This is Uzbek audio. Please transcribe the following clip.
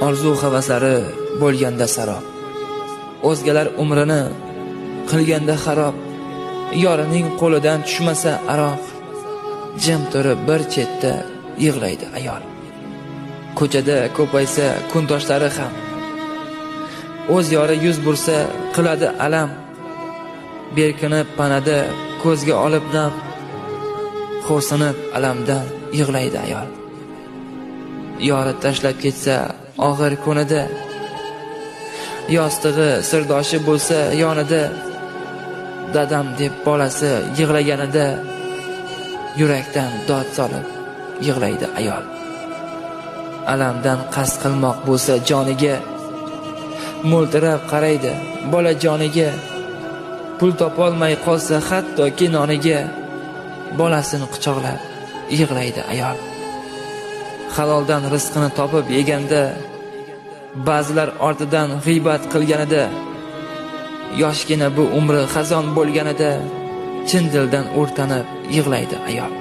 orzu havaslari bo'lganda sarob, o'zgalar umrini qilganda xarob, yorining qo'lidan tushmasa aroq, jim turib bir chetda yig'laydi ayol. Ko'chada ko'paysa kundoshlari ham, o'z yori yuz bursa qiladi alam, berkinib panada ko'zga olib nam, xo'rsinib alamdan yig'laydi ayol. Yori tashlab ketsa og'ir ko'nida, yostig'i sirdoshi bo'lsa yonida, dadam deb bolasi yig'laganida yurakdan dod solib yig'laydi ayol. Alamdan qasd qilmoq bo'lsa joniga, mo'ltirab qaraydi bola joniga, pul topolmay qolsa hattoki noniga, bolasini quchoqlab yig'laydi ayol. Haloldan rizqini topib yeganda, ba'zilar ortidan g'iybat qilganida, yoshgina bu umri xazon bo'lganida, chin dildan o'rtanib yig'laydi ayol.